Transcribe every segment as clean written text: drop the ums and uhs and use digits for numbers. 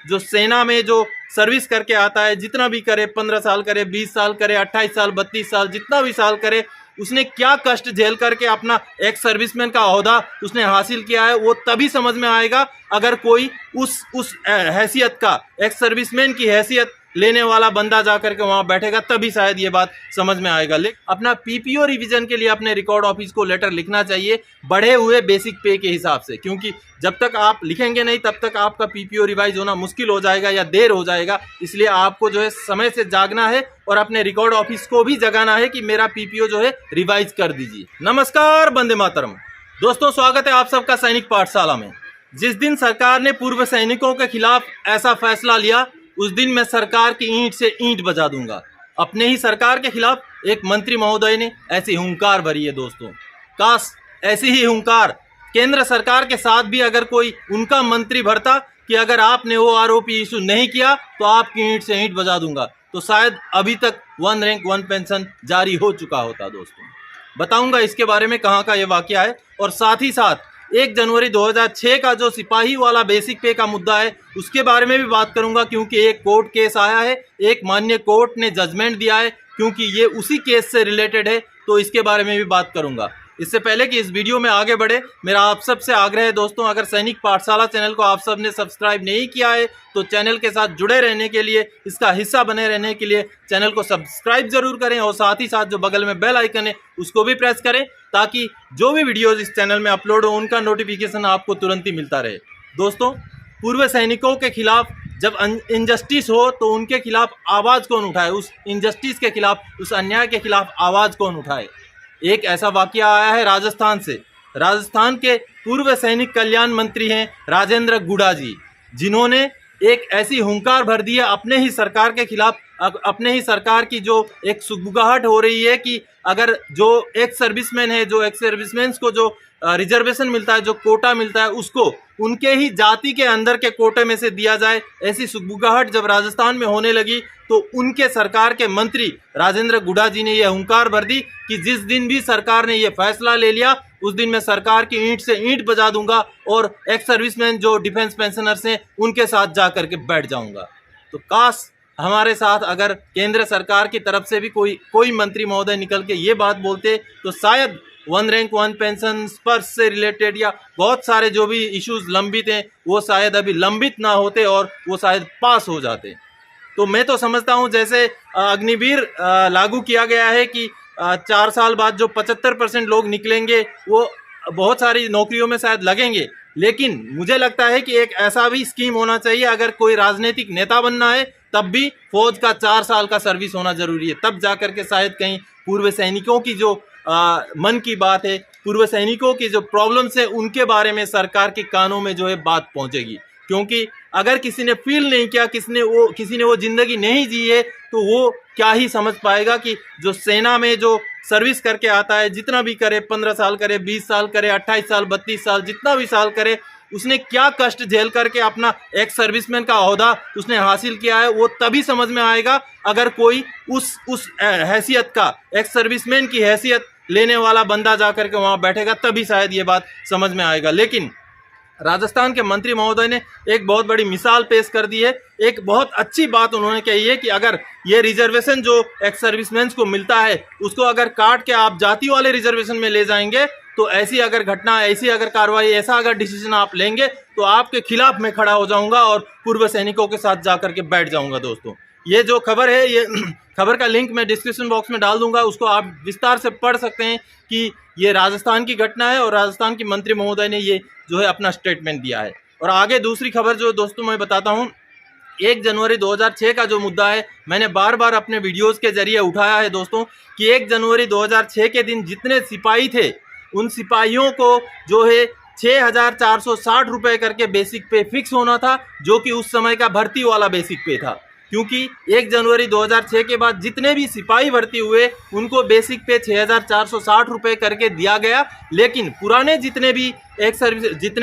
जो सेना में जो सर्विस करके आता है, जितना भी करे, 15 साल करे, 20 साल करे, 28 साल, 32 साल, जितना भी साल करे, उसने क्या कष्ट झेल करके अपना एक सर्विसमैन का ओहदा उसने हासिल किया है, वो तभी समझ में आएगा अगर कोई उस हैसियत का, एक सर्विसमैन की हैसियत लेने वाला बंदा जाकर के वहां बैठेगा, तभी शायद ये बात समझ में आएगा। लेकिन अपना पीपीओ रिवीजन के लिए अपने रिकॉर्ड ऑफिस को लेटर लिखना चाहिए बढ़े हुए बेसिक पे के हिसाब से, क्योंकि जब तक आप लिखेंगे नहीं तब तक आपका पीपीओ रिवाइज होना मुश्किल हो जाएगा या देर हो जाएगा। इसलिए आपको जो है समय से जागना है और अपने रिकॉर्ड ऑफिस को भी जगाना है कि मेरा पीपीओ जो है रिवाइज कर दीजिए। नमस्कार, वंदे मातरम दोस्तों, स्वागत है आप सबका सैनिक पाठशाला में। जिस दिन सरकार ने पूर्व सैनिकों के खिलाफ ऐसा फैसला लिया, उस दिन मैं सरकार की ईंट से ईंट बजा दूंगा। अपने ही सरकार के खिलाफ एक मंत्री महोदय ने ऐसी हुंकार भरी है दोस्तों। काश ऐसी ही हुंकार केंद्र सरकार के साथ भी अगर कोई उनका मंत्री भरता कि अगर आपने वो आरोपी इशू नहीं किया तो आपकी ईंट से ईंट बजा दूंगा, तो शायद अभी तक 1 रैंक 1 पेंशन जारी हो चुका होता। दोस्तों बताऊंगा इसके बारे में कहाँ का ये वाकया है, और साथ ही साथ 1 जनवरी 2006 का जो सिपाही वाला बेसिक पे का मुद्दा है उसके बारे में भी बात करूंगा, क्योंकि एक कोर्ट केस आया है, एक माननीय कोर्ट ने जजमेंट दिया है, क्योंकि ये उसी केस से रिलेटेड है, तो इसके बारे में भी बात करूंगा। इससे पहले कि इस वीडियो में आगे बढ़े, मेरा आप सबसे आग्रह है दोस्तों, अगर सैनिक पाठशाला चैनल को आप सब ने सब्सक्राइब नहीं किया है तो चैनल के साथ जुड़े रहने के लिए, इसका हिस्सा बने रहने के लिए चैनल को सब्सक्राइब जरूर करें, और साथ ही साथ जो बगल में बेल आइकन है उसको भी प्रेस करें, ताकि जो भी वीडियोज इस चैनल में अपलोड हो उनका नोटिफिकेशन आपको तुरंत ही मिलता रहे। दोस्तों, पूर्व सैनिकों के खिलाफ जब इनजस्टिस हो तो उनके खिलाफ आवाज़ कौन उठाए, उस इनजस्टिस के खिलाफ, उस अन्याय के खिलाफ आवाज़ कौन उठाए। एक ऐसा वाकया आया है राजस्थान से। राजस्थान के पूर्व सैनिक कल्याण मंत्री हैं राजेंद्र गुड़ा जी, जिन्होंने एक ऐसी हुंकार भर दी है अपने ही सरकार के खिलाफ, अपने ही सरकार की जो एक सुगबुगाहट हो रही है कि अगर जो एक सर्विसमैन है, जो एक सर्विसमैन को जो रिजर्वेशन मिलता है, जो कोटा मिलता है, उसको उनके ही जाति के अंदर के कोटे में से दिया जाए। ऐसी सुगबुगाहट जब राजस्थान में होने लगी तो उनके सरकार के मंत्री राजेंद्र गुड़ा जी ने यह हुंकार भर दी कि जिस दिन भी सरकार ने यह फैसला ले लिया उस दिन मैं सरकार की ईंट से ईंट बजा दूंगा और एक्स सर्विसमैन जो डिफेंस पेंशनर्स हैं उनके साथ जा करके बैठ जाऊंगा। तो काश हमारे साथ अगर केंद्र सरकार की तरफ से भी कोई मंत्री महोदय निकल के ये बात बोलते तो शायद 1 रैंक 1 पेंशन स्पर्श से रिलेटेड या बहुत सारे जो भी इश्यूज लंबित हैं वो शायद अभी लंबित ना होते और वो शायद पास हो जाते। तो मैं तो समझता हूँ जैसे अग्निवीर लागू किया गया है कि 4 साल बाद जो 75% लोग निकलेंगे वो बहुत सारी नौकरियों में शायद लगेंगे, लेकिन मुझे लगता है कि एक ऐसा भी स्कीम होना चाहिए, अगर कोई राजनीतिक नेता बनना है तब भी फौज का 4 साल का सर्विस होना जरूरी है, तब जाकर के शायद कहीं पूर्व सैनिकों की जो मन की बात है, पूर्व सैनिकों की जो प्रॉब्लम्स है उनके बारे में सरकार के कानों में जो है बात पहुंचेगी। क्योंकि अगर किसी ने फील नहीं किया, किसी ने वो जिंदगी नहीं जी है, तो वो क्या ही समझ पाएगा कि जो सेना में जो सर्विस करके आता है, जितना भी करे, 15 साल करे, 20 साल करे, 28 साल, 32 साल, जितना भी साल करे, उसने क्या कष्ट झेल करके अपना एक सर्विसमैन का ओहदा उसने हासिल किया है, वो तभी समझ में आएगा अगर कोई उस हैसियत का, एक सर्विसमैन की हैसियत लेने वाला बंदा जाकर के वहां बैठेगा, तभी शायद ये बात समझ में आएगा। लेकिन राजस्थान के मंत्री महोदय ने एक बहुत बड़ी मिसाल पेश कर दी है, एक बहुत अच्छी बात उन्होंने कही है कि अगर ये रिजर्वेशन जो एक्स सर्विसमैन को मिलता है उसको अगर काट के आप जाति वाले रिजर्वेशन में ले जाएंगे तो ऐसी अगर घटना, ऐसी अगर कार्रवाई, ऐसा अगर डिसीजन आप लेंगे तो आपके खिलाफ मैं खड़ा हो जाऊंगा और पूर्व सैनिकों के साथ जाकर के बैठ जाऊंगा। दोस्तों, ये जो खबर है, ये खबर का लिंक मैं डिस्क्रिप्शन बॉक्स में डाल दूंगा, उसको आप विस्तार से पढ़ सकते हैं कि ये राजस्थान की घटना है और राजस्थान की मंत्री महोदय ने ये जो है अपना स्टेटमेंट दिया है। और आगे दूसरी खबर जो दोस्तों मैं बताता हूँ, 1 जनवरी 2006 का जो मुद्दा है, मैंने बार बार अपने वीडियोस के जरिए उठाया है दोस्तों कि 1 जनवरी 2006 के दिन जितने सिपाही थे उन सिपाहियों को जो है 6,460 रुपये करके बेसिक पे फिक्स होना था, जो कि उस समय का भर्ती वाला बेसिक पे था। क्योंकि 1 जनवरी 2006 के बाद जितने भी सिपाही भर्ती हुए उनको बेसिक पे 6,460 रुपये करके दिया गया, लेकिन पुराने जितने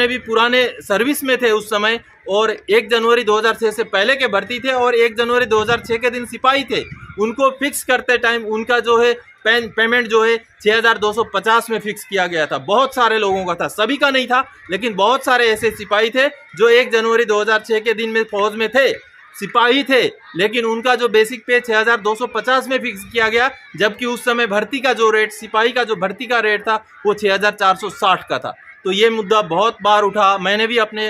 भी पुराने सर्विस में थे उस समय और 1 जनवरी 2006 से पहले के भर्ती थे और 1 जनवरी 2006 के दिन सिपाही थे, उनको फिक्स करते टाइम उनका जो है पेमेंट जो है 6250 में फिक्स किया गया था। बहुत सारे लोगों का था, सभी का नहीं था, लेकिन बहुत सारे ऐसे सिपाही थे जो 1 जनवरी 2006 के दिन में फौज में थे, सिपाही थे, लेकिन उनका जो बेसिक पे 6250 में फिक्स किया गया, जबकि उस समय भर्ती का जो रेट, सिपाही का जो भर्ती का रेट था वो 6460 का था। तो ये मुद्दा बहुत बार उठा, मैंने भी अपने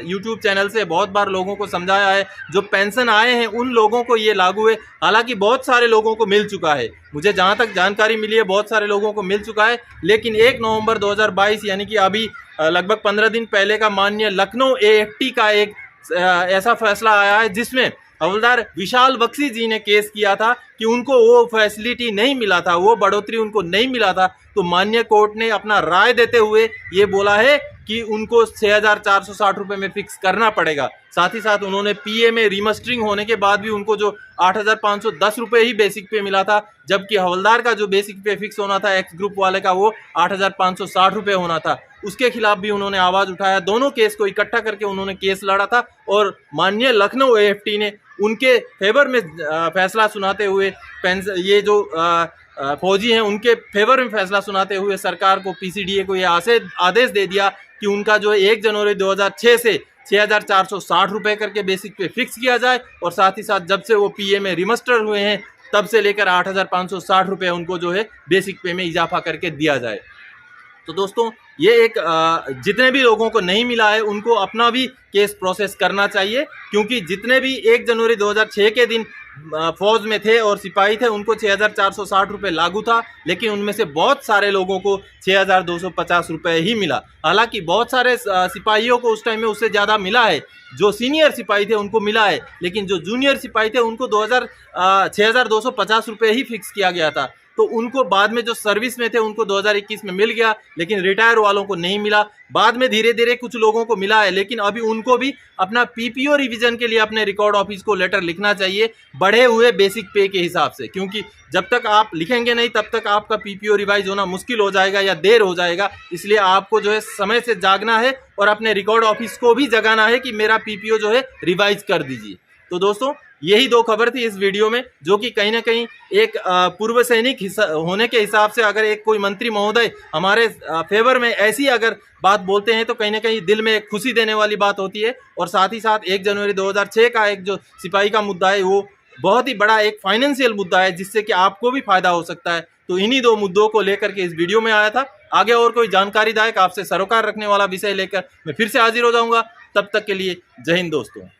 यूट्यूब चैनल से बहुत बार लोगों को समझाया है। जो पेंशन आए हैं उन लोगों को ये लागू है, हालांकि बहुत सारे लोगों को मिल चुका है, मुझे जहां तक जानकारी मिली है बहुत सारे लोगों को मिल चुका है। लेकिन 1 नवंबर 2022 यानी कि अभी लगभग 15 दिन पहले का माननीय लखनऊ AFT का एक ऐसा फैसला आया है जिसमें हवलदार विशाल बख्शी जी ने केस किया था कि उनको वो फैसिलिटी नहीं मिला था, वो बढ़ोतरी उनको नहीं मिला था। तो माननीय कोर्ट ने अपना राय देते हुए ये बोला है कि उनको 6460 रुपये में फिक्स करना पड़ेगा। साथ ही साथ उन्होंने PA में रिमस्टरिंग होने के बाद भी उनको जो 8510 रुपये ही बेसिक पे मिला था, जबकि हवलदार का जो बेसिक पे फिक्स होना था एक्स ग्रुप वाले का वो 8560 रुपये होना था। उसके खिलाफ भी उन्होंने आवाज़ उठाया, दोनों केस को इकट्ठा करके उन्होंने केस लड़ा था और माननीय लखनऊ AFT ने उनके फेवर में फैसला सुनाते हुए ये जो फौजी हैं उनके फेवर में फैसला सुनाते हुए सरकार को, PCDA को ये आदेश दे दिया कि उनका जो 1 जनवरी 2006 से 6460 रुपये करके बेसिक पे फिक्स किया जाए, और साथ ही साथ जब से वो PA में रिमस्टर हुए हैं तब से लेकर 8560 रुपये उनको जो है बेसिक पे में इजाफा करके दिया जाए। तो दोस्तों ये एक जितने भी लोगों को नहीं मिला है उनको अपना भी केस प्रोसेस करना चाहिए, क्योंकि जितने भी 1 जनवरी 2006 के दिन फौज में थे और सिपाही थे उनको 6460 रुपये लागू था, लेकिन उनमें से बहुत सारे लोगों को 6250 रुपये ही मिला। हालांकि बहुत सारे सिपाहियों को उस टाइम में उससे ज़्यादा मिला है, जो सीनियर सिपाही थे उनको मिला है, लेकिन जो जूनियर सिपाही थे उनको 6250 रुपये ही फिक्स किया गया था। तो उनको बाद में जो सर्विस में थे उनको 2021 में मिल गया, लेकिन रिटायर वालों को नहीं मिला। बाद में धीरे धीरे कुछ लोगों को मिला है, लेकिन अभी उनको भी अपना PPO रिवीजन के लिए अपने रिकॉर्ड ऑफिस को लेटर लिखना चाहिए बढ़े हुए बेसिक पे के हिसाब से, क्योंकि जब तक आप लिखेंगे नहीं तब तक आपका PPO रिवाइज होना मुश्किल हो जाएगा या देर हो जाएगा। इसलिए आपको जो है समय से जागना है और अपने रिकॉर्ड ऑफिस को भी जगाना है कि मेरा PPO जो है रिवाइज कर दीजिए। तो दोस्तों यही 2 खबर थी इस वीडियो में, जो कि कहीं ना कहीं एक पूर्व सैनिक होने के हिसाब से अगर एक कोई मंत्री महोदय हमारे फेवर में ऐसी अगर बात बोलते हैं तो कहीं ना कहीं दिल में एक खुशी देने वाली बात होती है। और साथ ही साथ 1 जनवरी 2006 का एक जो सिपाही का मुद्दा है वो बहुत ही बड़ा एक फाइनेंशियल मुद्दा है, जिससे कि आपको भी फायदा हो सकता है। तो इन्हीं 2 मुद्दों को लेकर के इस वीडियो में आया था। आगे और कोई जानकारीदायक आपसे सरोकार रखने वाला विषय लेकर मैं फिर से हाजिर हो जाऊंगा। तब तक के लिए जय हिंद दोस्तों।